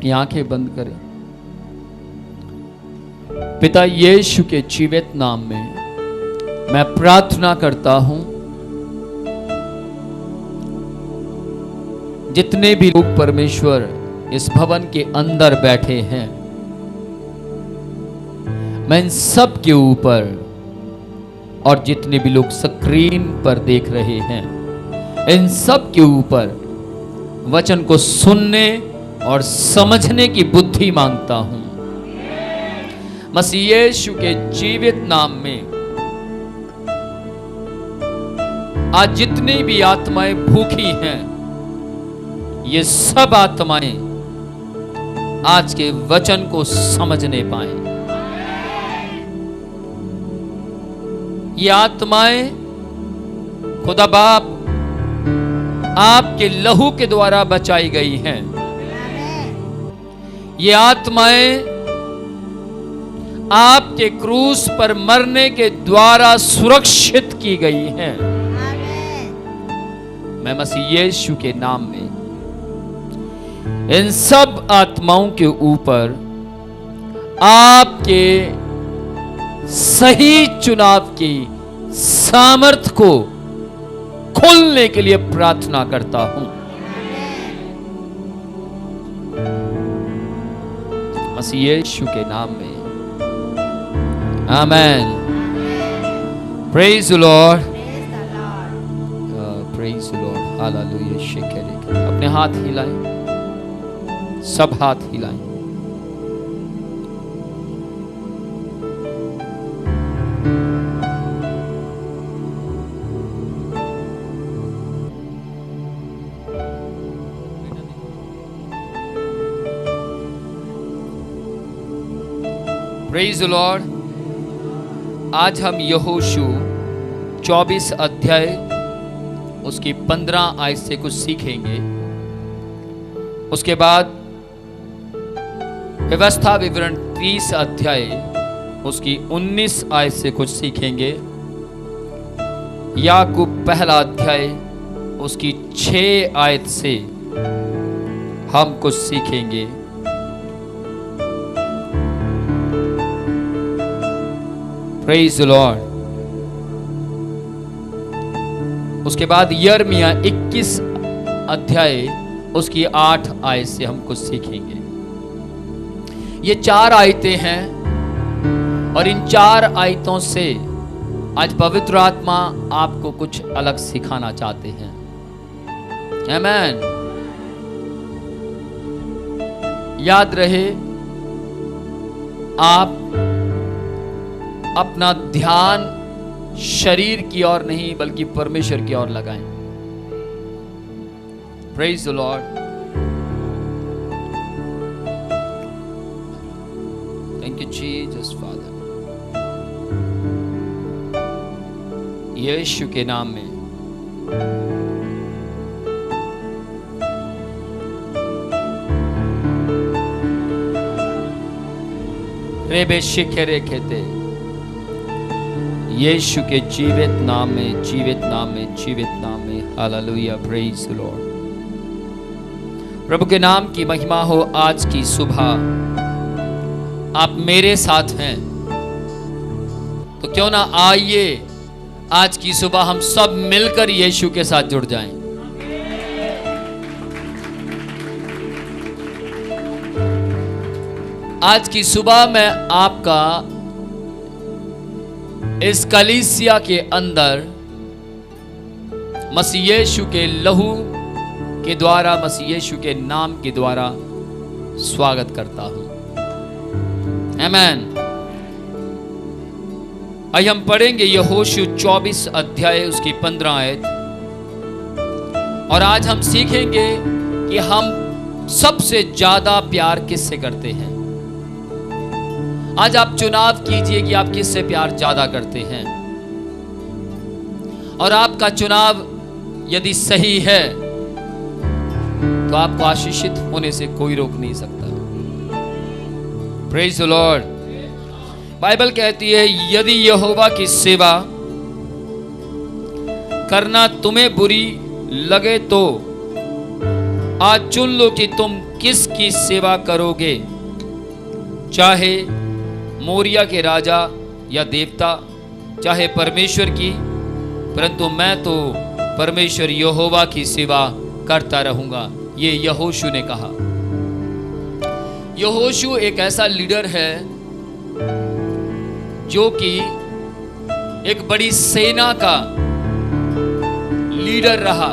अपनी आंखें बंद करें। पिता यीशु के जीवित नाम में मैं प्रार्थना करता हूं, जितने भी लोग परमेश्वर इस भवन के अंदर बैठे हैं, मैं इन सब के ऊपर, और जितने भी लोग स्क्रीन पर देख रहे हैं, इन सब के ऊपर वचन को सुनने और समझने की बुद्धि मांगता हूं। मसीह यीशु के जीवित नाम में आज जितनी भी आत्माएं भूखी हैं, ये सब आत्माएं आज के वचन को समझने पाएं। ये आत्माएं खुदा बाप आपके लहू के द्वारा बचाई गई हैं। ये आत्माएं आपके क्रूस पर मरने के द्वारा सुरक्षित की गई हैं। मैं मसीह यीशु के नाम में इन सब आत्माओं के ऊपर आपके सही चुनाव की सामर्थ को खोलने के लिए प्रार्थना करता हूं। मसीह यीशु के नाम में amen. Praise the lord, praise the lord, hallelujah. अपने हाथ हिलाएं, सब हाथ हिलाएं। Praise the Lord. आज हम यहोशू 24 अध्याय उसकी 15 आयत से कुछ सीखेंगे। उसके बाद व्यवस्था विवरण 30 अध्याय उसकी 19 आयत से कुछ सीखेंगे। याकूब पहला अध्याय उसकी 6 आयत से हम कुछ सीखेंगे। Praise the Lord. उसके बाद यिर्मयाह 21 अध्याय उसकी 8 आयत से हम कुछ सीखेंगे। ये 4 आयतें हैं और इन 4 आयतों से आज पवित्र आत्मा आपको कुछ अलग सिखाना चाहते हैं। आमेन। याद रहे, आप अपना ध्यान शरीर की ओर नहीं बल्कि परमेश्वर की ओर लगाएं। Praise the lord. Thank you Jesus father. यीशु के नाम में रेबे शिखरे खेते, यीशु के जीवित नाम में, जीवित नाम में, जीवित नाम में। हालेलुया। Praise the lord. प्रभु के नाम की महिमा हो। आज की सुबह आप मेरे साथ हैं, तो क्यों ना आइए आज की सुबह हम सब मिलकर यीशु के साथ जुड़ जाएं। आज की सुबह मैं आपका इस कलीसिया के अंदर मसीह यीशु के लहू के द्वारा, मसीह यीशु के नाम के द्वारा स्वागत करता हूं। आमेन। आइए हम पढ़ेंगे यहोशू 24 अध्याय उसकी 15 आयत। और आज हम सीखेंगे कि हम सबसे ज्यादा प्यार किससे करते हैं। आज आप चुनाव कीजिए कि आप किससे प्यार ज्यादा करते हैं, और आपका चुनाव यदि सही है तो आपको आशीषित होने से कोई रोक नहीं सकता। Praise the Lord. बाइबल कहती है, यदि यहोवा की सेवा करना तुम्हें बुरी लगे तो आज चुन लो कि तुम किसकी सेवा करोगे, चाहे मोरिया के राजा या देवता, चाहे परमेश्वर की, परंतु मैं तो परमेश्वर यहोवा की सेवा करता रहूंगा। ये यहोशू ने कहा। यहोशू एक ऐसा लीडर है जो कि एक बड़ी सेना का लीडर रहा,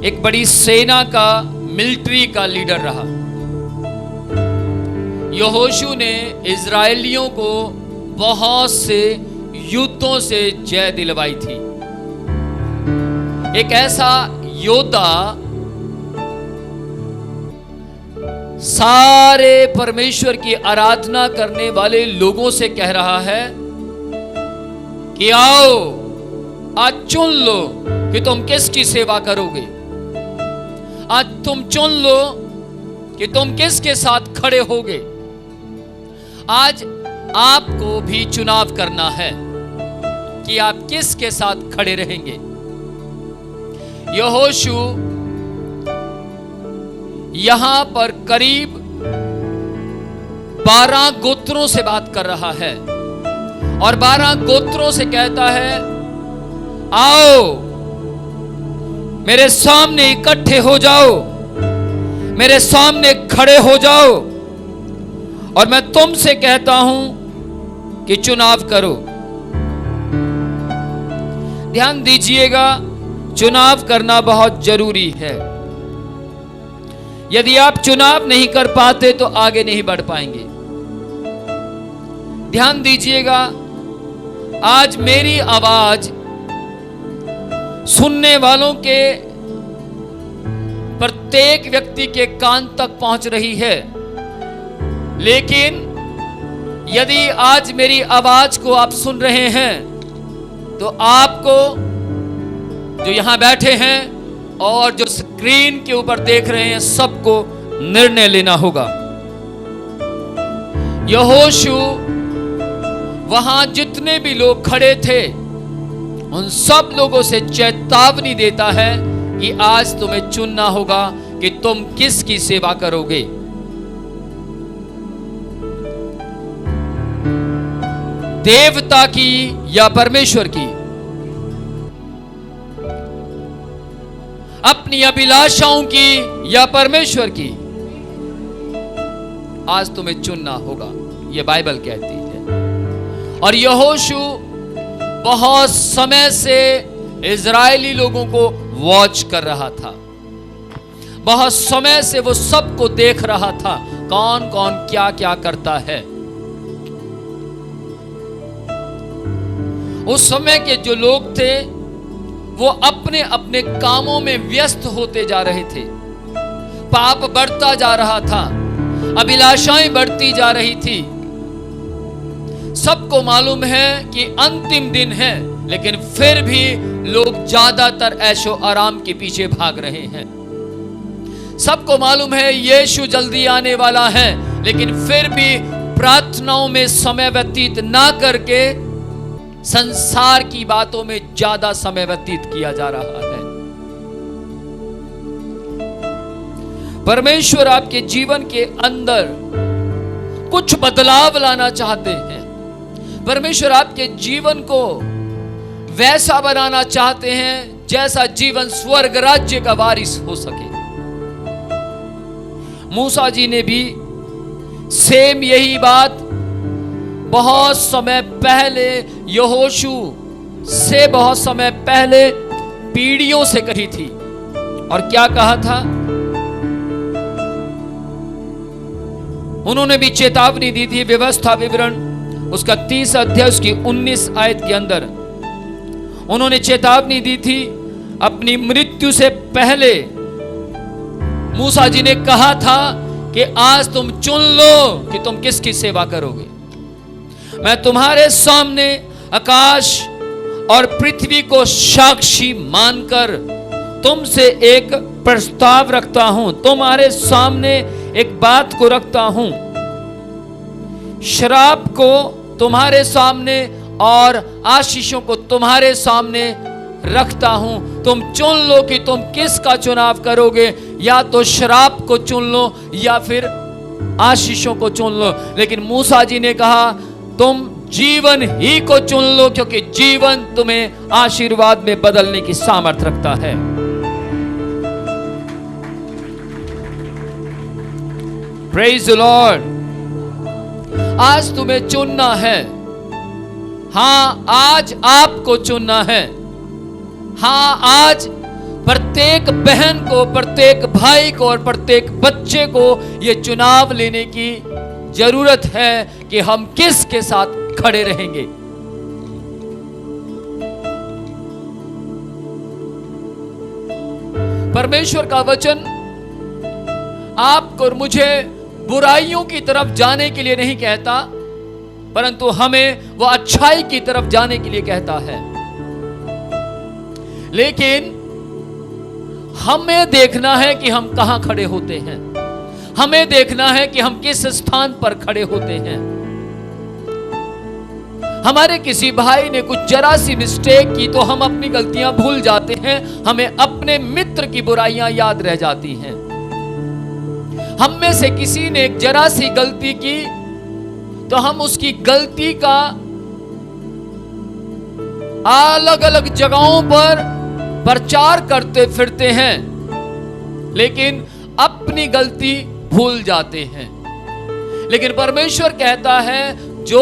एक बड़ी सेना का, मिलिट्री का लीडर रहा। यहोशू ने इजरायलियों को बहुत से युद्धों से जय दिलवाई थी। एक ऐसा योद्धा सारे परमेश्वर की आराधना करने वाले लोगों से कह रहा है कि आओ, आज चुन लो कि तुम किसकी सेवा करोगे। आज तुम चुन लो कि तुम किसके साथ खड़े होगे। आज आपको भी चुनाव करना है कि आप किसके साथ खड़े रहेंगे। यहोशू यहां पर करीब 12 गोत्रों से बात कर रहा है और 12 गोत्रों से कहता है, आओ मेरे सामने इकट्ठे हो जाओ, मेरे सामने खड़े हो जाओ और मैं तुमसे कहता हूं कि चुनाव करो। ध्यान दीजिएगा, चुनाव करना बहुत जरूरी है। यदि आप चुनाव नहीं कर पाते तो आगे नहीं बढ़ पाएंगे। ध्यान दीजिएगा, आज मेरी आवाज सुनने वालों के प्रत्येक व्यक्ति के कान तक पहुंच रही है, लेकिन यदि आज मेरी आवाज को आप सुन रहे हैं तो आपको, जो यहां बैठे हैं और जो स्क्रीन के ऊपर देख रहे हैं, सबको निर्णय लेना होगा। यहोशू वहां जितने भी लोग खड़े थे उन सब लोगों से चेतावनी देता है कि आज तुम्हें चुनना होगा कि तुम किसकी सेवा करोगे। देवता की या परमेश्वर की, अपनी अभिलाषाओं की या परमेश्वर की। आज तुम्हें चुनना होगा, यह बाइबल कहती है। और यहोशू बहुत समय से इजरायली लोगों को वॉच कर रहा था, बहुत समय से वो सबको देख रहा था, कौन कौन क्या क्या करता है। उस समय के जो लोग थे वो अपने अपने कामों में व्यस्त होते जा रहे थे। पाप बढ़ता जा रहा था, अभिलाषाएं बढ़ती जा रही थी। सबको मालूम है कि अंतिम दिन है, लेकिन फिर भी लोग ज्यादातर ऐशो आराम के पीछे भाग रहे हैं। सबको मालूम है यीशु जल्दी आने वाला है, लेकिन फिर भी प्रार्थनाओं में समय व्यतीत ना करके संसार की बातों में ज्यादा समय व्यतीत किया जा रहा है। परमेश्वर आपके जीवन के अंदर कुछ बदलाव लाना चाहते हैं। परमेश्वर आपके जीवन को वैसा बनाना चाहते हैं जैसा जीवन स्वर्ग राज्य का वारिस हो सके। मूसा जी ने भी सेम यही बात बहुत समय पहले, यहोशू से बहुत समय पहले पीढ़ियों से कही थी। और क्या कहा था? उन्होंने भी चेतावनी दी थी। व्यवस्था विवरण उसका 30 अध्याय उसकी 19 आयत के अंदर उन्होंने चेतावनी दी थी। अपनी मृत्यु से पहले मूसा जी ने कहा था कि आज तुम चुन लो कि तुम किसकी सेवा करोगे। मैं तुम्हारे सामने आकाश और पृथ्वी को साक्षी मानकर तुमसे एक प्रस्ताव रखता हूं, तुम्हारे सामने एक बात को रखता हूं, श्राप को तुम्हारे सामने और आशीषों को तुम्हारे सामने रखता हूं। तुम चुन लो कि तुम किसका चुनाव करोगे, या तो शराब को चुन लो या फिर आशीषों को चुन लो। लेकिन मूसा जी ने कहा तुम जीवन ही को चुन लो, क्योंकि जीवन तुम्हें आशीर्वाद में बदलने की सामर्थ्य रखता है। Praise the Lord. आज तुम्हें चुनना है। हां, आज आपको चुनना है। हां, आज प्रत्येक बहन को, प्रत्येक भाई को और प्रत्येक बच्चे को यह चुनाव लेने की जरूरत है कि हम किसके साथ खड़े रहेंगे। परमेश्वर का वचन आपको और मुझे बुराइयों की तरफ जाने के लिए नहीं कहता, परंतु हमें वह अच्छाई की तरफ जाने के लिए कहता है। लेकिन हमें देखना है कि हम कहां खड़े होते हैं। हमें देखना है कि हम किस स्थान पर खड़े होते हैं। हमारे किसी भाई ने कुछ जरा सी मिस्टेक की तो हम अपनी गलतियां भूल जाते हैं, हमें अपने मित्र की बुराइयां याद रह जाती हैं। हम में से किसी ने एक जरा सी गलती की तो हम उसकी गलती का अलग अलग जगहों पर प्रचार करते फिरते हैं, लेकिन अपनी गलती भूल जाते हैं। लेकिन परमेश्वर कहता है जो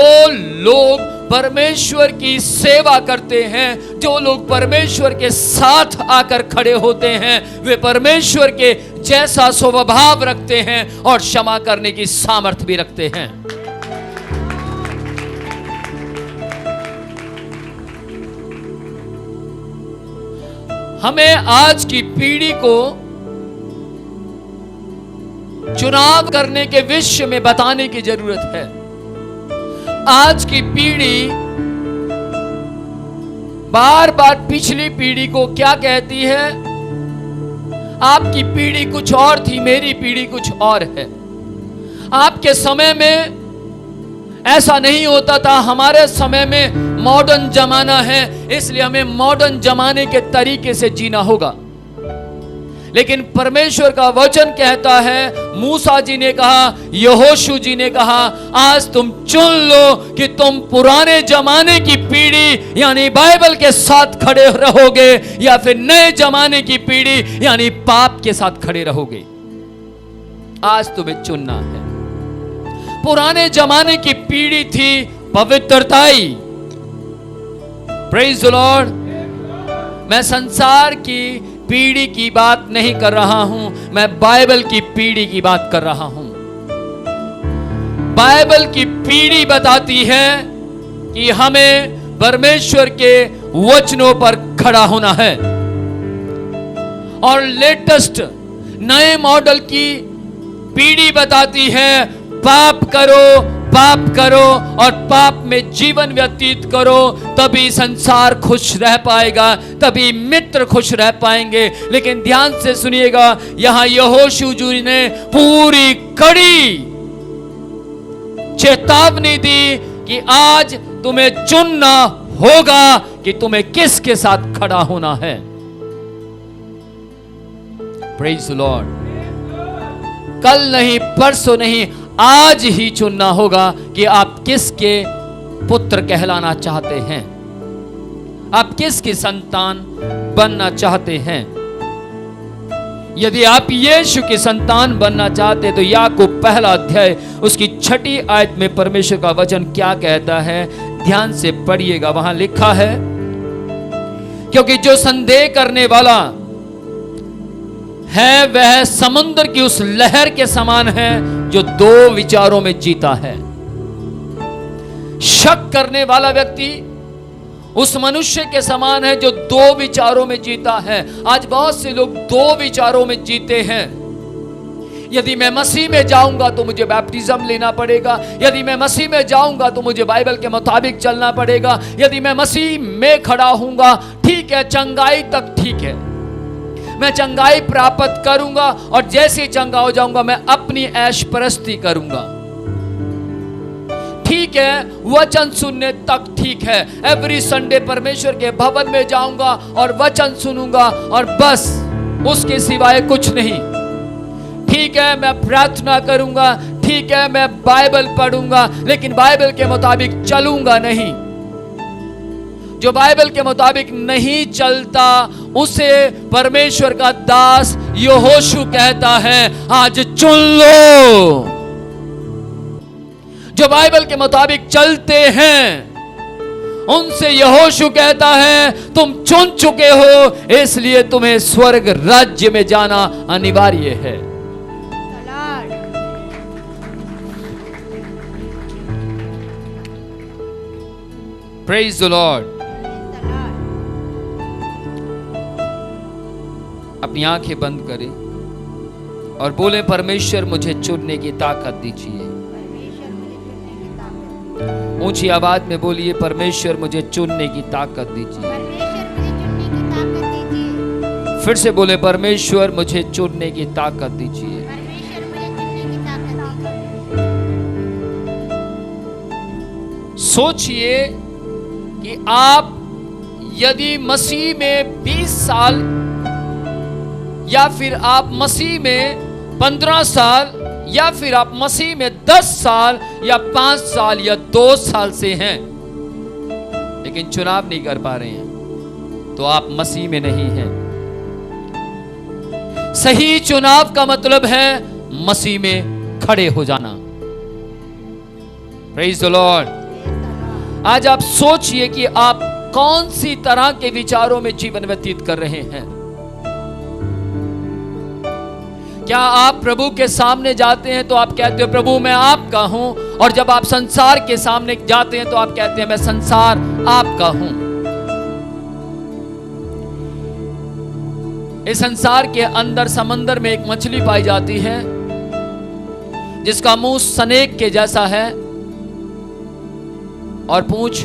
लोग परमेश्वर की सेवा करते हैं, जो लोग परमेश्वर के साथ आकर खड़े होते हैं, वे परमेश्वर के जैसा स्वभाव रखते हैं और क्षमा करने की सामर्थ्य भी रखते हैं। हमें आज की पीढ़ी को चुनाव करने के विषय में बताने की जरूरत है। आज की पीढ़ी बार बार पिछली पीढ़ी को क्या कहती है, आपकी पीढ़ी कुछ और थी, मेरी पीढ़ी कुछ और है। आपके समय में ऐसा नहीं होता था, हमारे समय में मॉडर्न जमाना है, इसलिए हमें मॉडर्न जमाने के तरीके से जीना होगा। लेकिन परमेश्वर का वचन कहता है, मूसा जी ने कहा, यहोशू जी ने कहा, आज तुम चुन लो कि तुम पुराने जमाने की पीढ़ी यानी बाइबल के साथ खड़े रहोगे या फिर नए जमाने की पीढ़ी यानी पाप के साथ खड़े रहोगे। आज तुम्हें चुनना है। पुराने जमाने की पीढ़ी थी पवित्रताई। Praise the Lord. मैं संसार की पीढ़ी की बात नहीं कर रहा हूं, मैं बाइबल की पीढ़ी की बात कर रहा हूं। बाइबल की पीढ़ी बताती है कि हमें परमेश्वर के वचनों पर खड़ा होना है। और लेटेस्ट नए मॉडल की पीढ़ी बताती है पाप करो और पाप में जीवन व्यतीत करो, तभी संसार खुश रह पाएगा, तभी मित्र खुश रह पाएंगे। लेकिन ध्यान से सुनिएगा, यहां यहोशू जी ने पूरी कड़ी चेतावनी दी कि आज तुम्हें चुनना होगा कि तुम्हें किसके साथ खड़ा होना है। Praise the Lord. कल नहीं, परसों नहीं, आज ही चुनना होगा कि आप किसके पुत्र कहलाना चाहते हैं, आप किसकी संतान बनना चाहते हैं। यदि आप यीशु की संतान बनना चाहते हैं तो याकूब पहला अध्याय उसकी 6ठी आयत में परमेश्वर का वचन क्या कहता है, ध्यान से पढ़िएगा। वहां लिखा है, क्योंकि जो संदेह करने वाला है वह समुद्र की उस लहर के समान है जो दो विचारों में जीता है। शक करने वाला व्यक्ति उस मनुष्य के समान है जो दो विचारों में जीता है। आज बहुत से लोग दो विचारों में जीते हैं। यदि मैं मसीह में जाऊंगा तो मुझे बैप्टिज्म लेना पड़ेगा, यदि मैं मसीह में जाऊंगा तो मुझे बाइबल के मुताबिक चलना पड़ेगा, यदि मैं मसीह में खड़ा हूंगा ठीक है, चंगाई तक ठीक है, मैं चंगाई प्राप्त करूंगा और जैसे चंगा हो जाऊंगा मैं अपनी ऐश परस्ती करूंगा। ठीक है, वचन सुनने तक ठीक है। एवरी संडे परमेश्वर के भवन में जाऊंगा और वचन सुनूंगा और बस, उसके सिवाय कुछ नहीं। ठीक है, मैं प्रार्थना करूंगा, ठीक है, मैं बाइबल पढ़ूंगा, लेकिन बाइबल के मुताबिक चलूंगा नहीं। जो बाइबल के मुताबिक नहीं चलता उसे परमेश्वर का दास यहोशू कहता है, आज चुन लो। जो बाइबल के मुताबिक चलते हैं उनसे यहोशू कहता है, तुम चुन चुके हो, इसलिए तुम्हें स्वर्ग राज्य में जाना अनिवार्य है। Praise the Lord. अपनी आंखें बंद करें और बोले, परमेश्वर मुझे चुनने की ताकत दीजिए। ऊंची आवाज में बोलिए, परमेश्वर मुझे चुनने की ताकत दीजिए। फिर से बोले, परमेश्वर मुझे चुनने की ताकत दीजिए। सोचिए कि आप यदि मसीह में 20 साल या फिर आप मसीह में 15 साल या फिर आप मसीह में 10 साल या 5 साल या 2 साल से हैं, लेकिन चुनाव नहीं कर पा रहे हैं, तो आप मसीह में नहीं हैं। सही चुनाव का मतलब है मसीह में खड़े हो जाना। Praise the Lord. आज आप सोचिए कि आप कौन सी तरह के विचारों में जीवन व्यतीत कर रहे हैं। क्या आप प्रभु के सामने जाते हैं तो आप कहते हो, प्रभु मैं आपका हूं, और जब आप संसार के सामने जाते हैं तो आप कहते हैं, मैं संसार आपका हूं। इस संसार के अंदर समंदर में एक मछली पाई जाती है जिसका मुंह स्नेक के जैसा है और पूंछ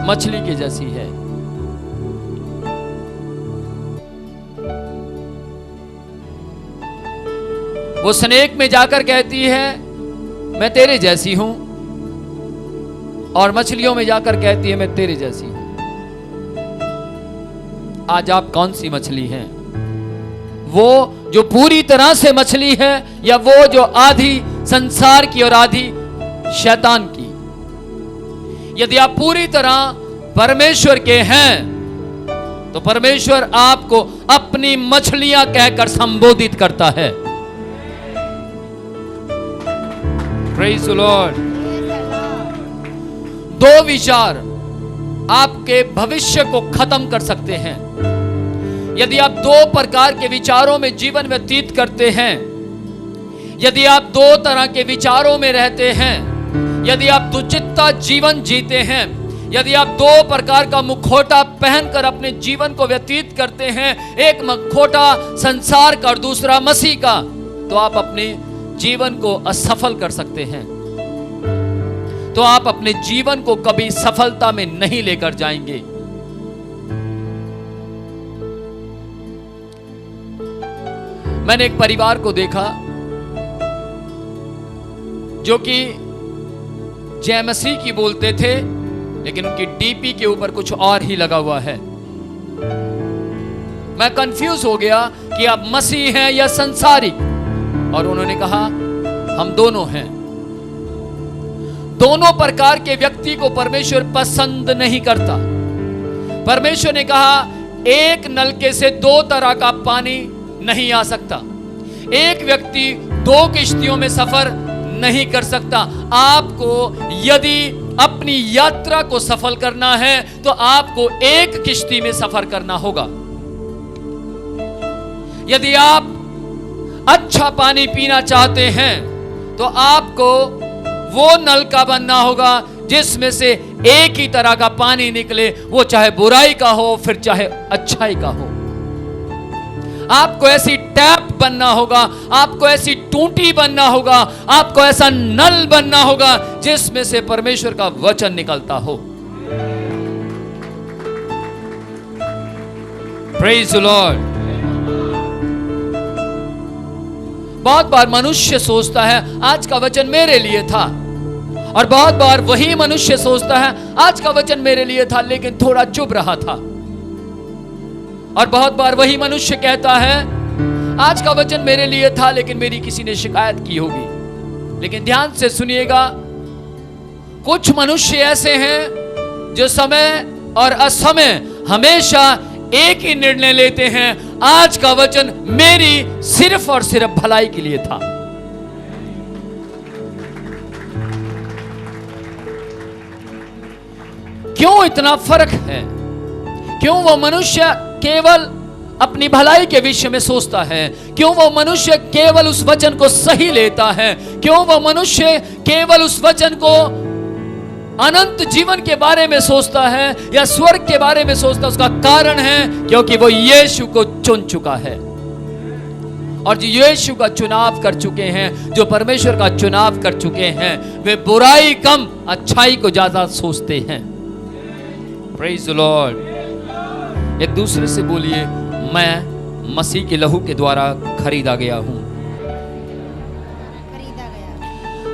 मछली के जैसी है। वो स्नेक में जाकर कहती है, मैं तेरे जैसी हूं, और मछलियों में जाकर कहती है, मैं तेरे जैसी हूं। आज आप कौन सी मछली हैं? वो जो पूरी तरह से मछली है, या वो जो आधी संसार की और आधी शैतान की? यदि आप पूरी तरह परमेश्वर के हैं तो परमेश्वर आपको अपनी मछलियां कहकर संबोधित करता है। Praise the Lord. 2 विचार आपके भविष्य को खत्म कर सकते हैं। यदि आप 2 प्रकार के विचारों में जीवन व्यतीत करते हैं, यदि आप 2 तरह के विचारों में रहते हैं, यदि आप दुचित्ता जीवन जीते हैं, यदि आप 2 प्रकार का मुखौटा पहनकर अपने जीवन को व्यतीत करते हैं, एक मुखौटा संसार का और दूसरा मसीह का, तो आप अपने जीवन को असफल कर सकते हैं। तो आप अपने जीवन को कभी सफलता में नहीं लेकर जाएंगे। मैंने एक परिवार को देखा जो कि जय मसीह की बोलते थे, लेकिन उनकी डीपी के ऊपर कुछ और ही लगा हुआ है। मैं कंफ्यूज हो गया कि आप मसीह हैं या संसारिक, और उन्होंने कहा हम दोनों हैं। दोनों प्रकार के व्यक्ति को परमेश्वर पसंद नहीं करता। परमेश्वर ने कहा एक नलके से 2 तरह का पानी नहीं आ सकता। एक व्यक्ति 2 किश्तियों में सफर नहीं कर सकता। आपको यदि अपनी यात्रा को सफल करना है तो आपको एक किश्ती में सफर करना होगा। यदि आप अच्छा पानी पीना चाहते हैं तो आपको वो नल का बनना होगा जिसमें से एक ही तरह का पानी निकले, वो चाहे बुराई का हो फिर चाहे अच्छाई का हो। आपको ऐसी टैप बनना होगा, आपको ऐसी टूटी बनना होगा, आपको ऐसा नल बनना होगा जिसमें से परमेश्वर का वचन निकलता हो। Praise the Lord. बहुत बार मनुष्य सोचता है आज का वचन मेरे लिए था, और बहुत बार वही मनुष्य सोचता है आज का वचन मेरे लिए था लेकिन थोड़ा चुप रहा था। और बहुत बार वही मनुष्य कहता है आज का वचन मेरे लिए था लेकिन मेरी किसी ने शिकायत की होगी। लेकिन ध्यान से सुनिएगा, कुछ मनुष्य ऐसे हैं जो समय और असमय हमेशा एक ही निर्णय लेते हैं, आज का वचन मेरी सिर्फ और सिर्फ भलाई के लिए था। क्यों इतना फर्क है? क्यों वो मनुष्य केवल अपनी भलाई के विषय में सोचता है? क्यों वो मनुष्य केवल उस वचन को सही लेता है? क्यों वो मनुष्य केवल उस वचन को अनंत जीवन के बारे में सोचता है या स्वर्ग के बारे में सोचता है? उसका कारण है क्योंकि वो यीशु को चुन चुका है। और जो यीशु का चुनाव कर चुके हैं, जो परमेश्वर का चुनाव कर चुके हैं, वे बुराई कम अच्छाई को ज्यादा सोचते हैं। Praise the Lord. एक दूसरे से बोलिए, मैं मसीह के लहू के द्वारा खरीदा गया हूं।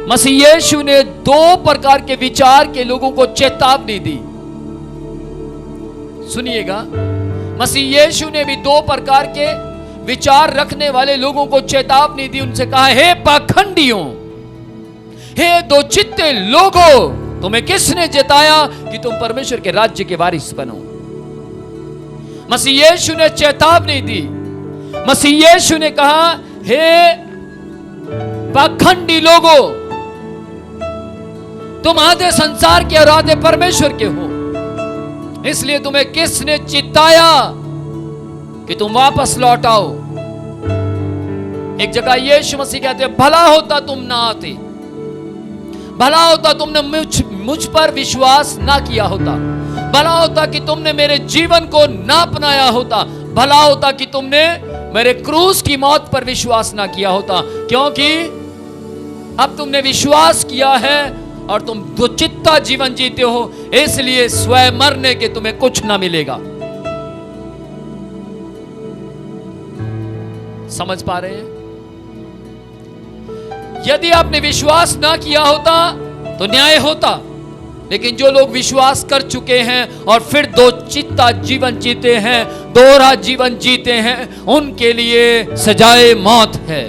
मसीह यीशु ने दो प्रकार के विचार के लोगों को चेतावनी दी। सुनिएगा, मसीह यीशु ने भी दो प्रकार के विचार रखने वाले लोगों को चेतावनी दी। उनसे कहा, हे पाखंडियों, हे दो चित्ते लोगों, तुम्हें किसने जिताया कि तुम परमेश्वर के राज्य के वारिस बनो? मसीह यीशु ने चेतावनी दी। मसीह यीशु ने कहा, हे पाखंडी लोगों, तुम आधे संसार के और आधे परमेश्वर के हो, इसलिए तुम्हें किसने चिताया कि तुम वापस लौट आओ? एक जगह यीशु मसीह कहते हैं, भला होता तुम ना आते, भला होता तुमने मुझ पर विश्वास ना किया होता, भला होता कि तुमने मेरे जीवन को ना अपनाया होता, भला होता कि तुमने मेरे क्रूस की मौत पर विश्वास ना किया होता। क्योंकि अब तुमने विश्वास किया है और तुम दुचित्ता जीवन जीते हो, इसलिए स्वयं मरने के तुम्हें कुछ ना मिलेगा। समझ पा रहे हैं? यदि आपने विश्वास ना किया होता तो न्याय होता, लेकिन जो लोग विश्वास कर चुके हैं और फिर दो चित्ता जीवन जीते हैं, दोहरा जीवन जीते हैं, उनके लिए सजाए मौत है।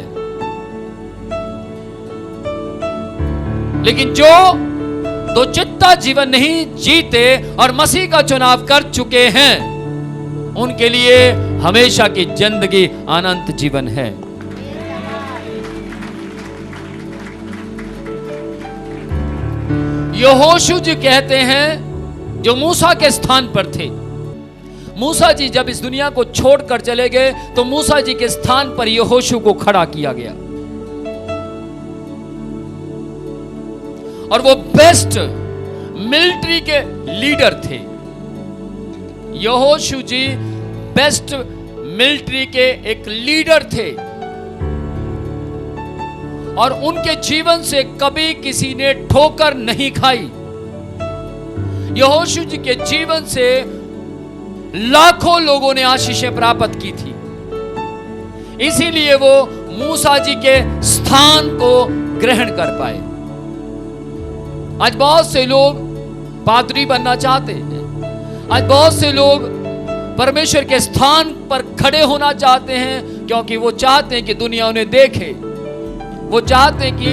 लेकिन जो दो चित्ता जीवन नहीं जीते और मसीह का चुनाव कर चुके हैं, उनके लिए हमेशा की जिंदगी अनंत जीवन है। यहोशू जी कहते हैं, जो मूसा के स्थान पर थे। मूसा जी जब इस दुनिया को छोड़कर चले गए तो मूसा जी के स्थान पर यहोशू को खड़ा किया गया और वो बेस्ट मिलिट्री के लीडर थे। यहोशू जी बेस्ट मिलिट्री के एक लीडर थे और उनके जीवन से कभी किसी ने ठोकर नहीं खाई। यहोशू जी के जीवन से लाखों लोगों ने आशीषें प्राप्त की थी, इसीलिए वो मूसा जी के स्थान को ग्रहण कर पाए। आज बहुत से लोग पादरी बनना चाहते हैं, आज बहुत से लोग परमेश्वर के स्थान पर खड़े होना चाहते हैं, क्योंकि वो चाहते हैं कि दुनिया उन्हें देखे, वो चाहते हैं कि